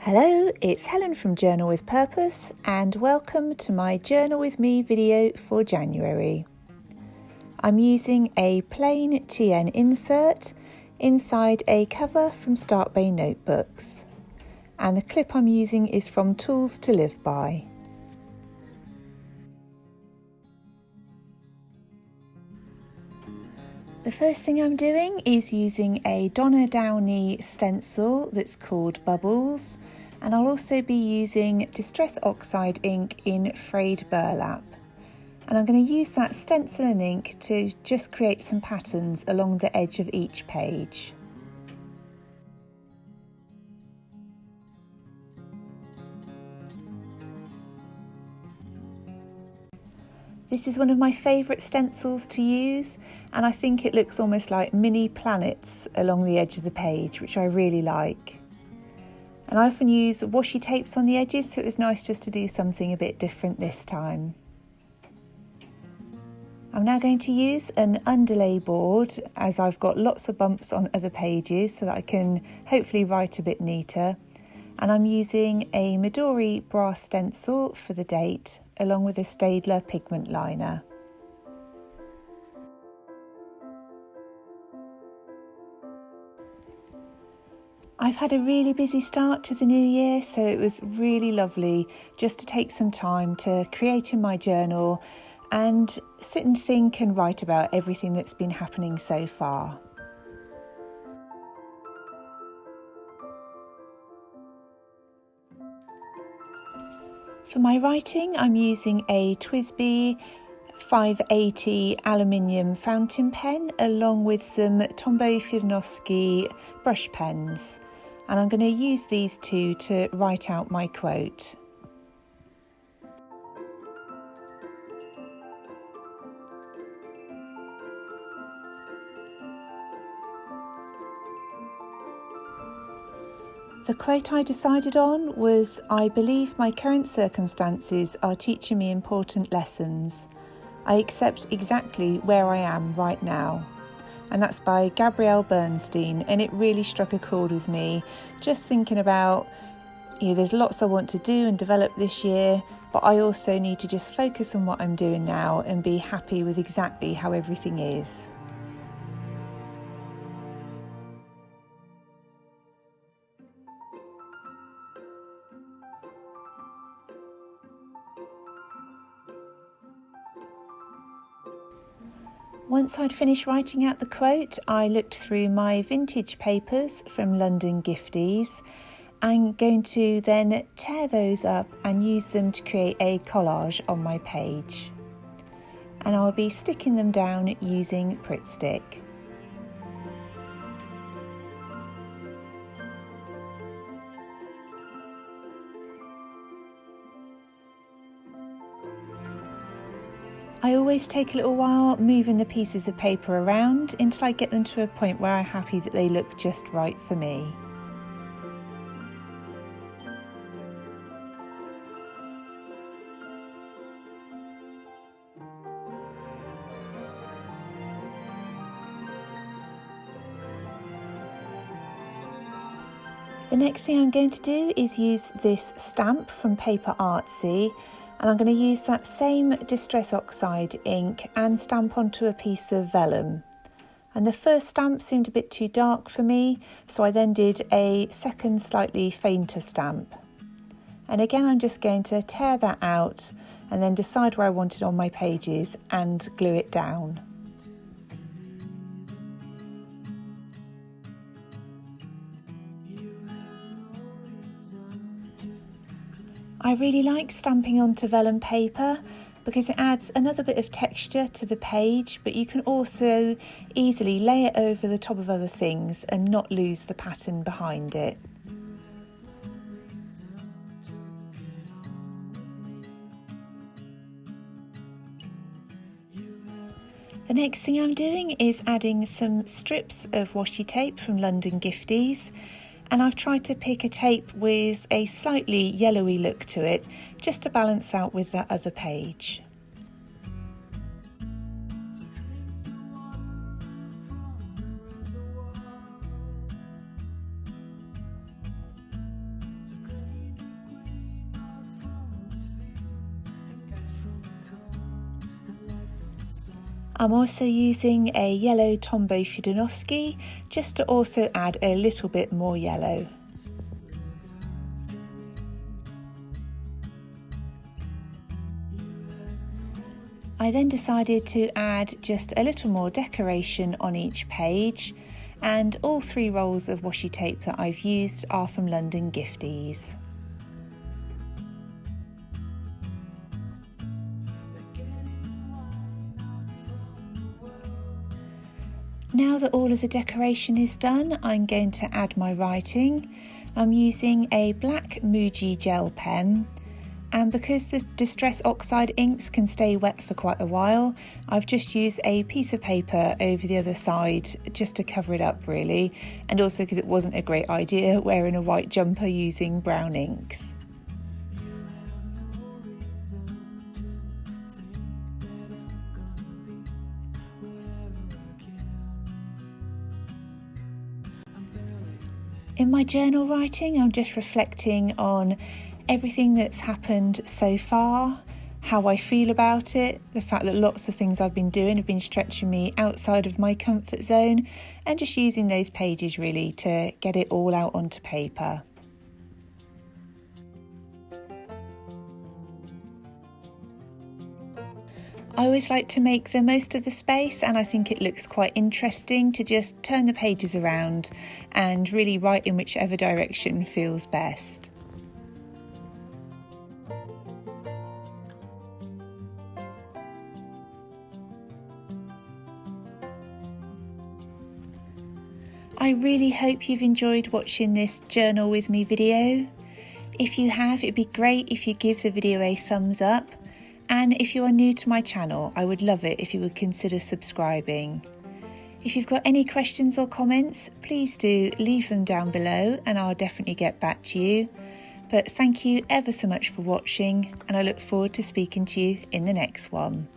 Hello, it's Helen from Journal with Purpose and welcome to my Journal with Me video for January. I'm using a plain TN insert inside a cover from Start Bay notebooks, and the clip I'm using is from Tools to Live By. The first thing I'm doing is using a Donna Downey stencil that's called Bubbles, and I'll also be using Distress Oxide ink in frayed burlap. And I'm going to use that stencil and ink to just create some patterns along the edge of each page. This is one of my favourite stencils to use, and I think it looks almost like mini planets along the edge of the page, which I really like. And I often use washi tapes on the edges, so it was nice just to do something a bit different this time. I'm now going to use an underlay board, as I've got lots of bumps on other pages so that I can hopefully write a bit neater. And I'm using a Midori brass stencil for the date, along with a Staedtler pigment liner. I've had a really busy start to the new year, so it was really lovely just to take some time to create in my journal and sit and think and write about everything that's been happening so far. For my writing, I'm using a TWSBI 580 aluminium fountain pen along with some Tombow Fiodonovsky brush pens, and I'm going to use these two to write out my quote. The quote I decided on was, "I believe my current circumstances are teaching me important lessons. I accept exactly where I am right now." And that's by Gabrielle Bernstein, and it really struck a chord with me, just thinking about, there's lots I want to do and develop this year, but I also need to just focus on what I'm doing now and be happy with exactly how everything is. Once I'd finished writing out the quote, I looked through my vintage papers from London Gifties and going to then tear those up and use them to create a collage on my page. And I'll be sticking them down using Pritt Stick. I always take a little while moving the pieces of paper around until I get them to a point where I'm happy that they look just right for me. The next thing I'm going to do is use this stamp from Paper Artsy, and I'm going to use that same Distress Oxide ink and stamp onto a piece of vellum. And the first stamp seemed a bit too dark for me, so I then did a second slightly fainter stamp. And again, I'm just going to tear that out and then decide where I want it on my pages and glue it down. I really like stamping onto vellum paper because it adds another bit of texture to the page, but you can also easily lay it over the top of other things and not lose the pattern behind it. The next thing I'm doing is adding some strips of washi tape from London Gifties, and I've tried to pick a tape with a slightly yellowy look to it, just to balance out with that other page. I'm also using a yellow Tombow Fudonowski just to also add a little bit more yellow. I then decided to add just a little more decoration on each page, and all 3 rolls of washi tape that I've used are from London Gifties. Now that all of the decoration is done, I'm going to add my writing. I'm using a black Muji gel pen, and because the Distress Oxide inks can stay wet for quite a while, I've just used a piece of paper over the other side just to cover it up really, and also because it wasn't a great idea wearing a white jumper using brown inks. In my journal writing, I'm just reflecting on everything that's happened so far, how I feel about it, the fact that lots of things I've been doing have been stretching me outside of my comfort zone, and just using those pages really to get it all out onto paper. I always like to make the most of the space, and I think it looks quite interesting to just turn the pages around and really write in whichever direction feels best. I really hope you've enjoyed watching this journal with me video. If you have, it'd be great if you give the video a thumbs up. And if you are new to my channel, I would love it if you would consider subscribing. If you've got any questions or comments, please do leave them down below and I'll definitely get back to you. But thank you ever so much for watching, and I look forward to speaking to you in the next one.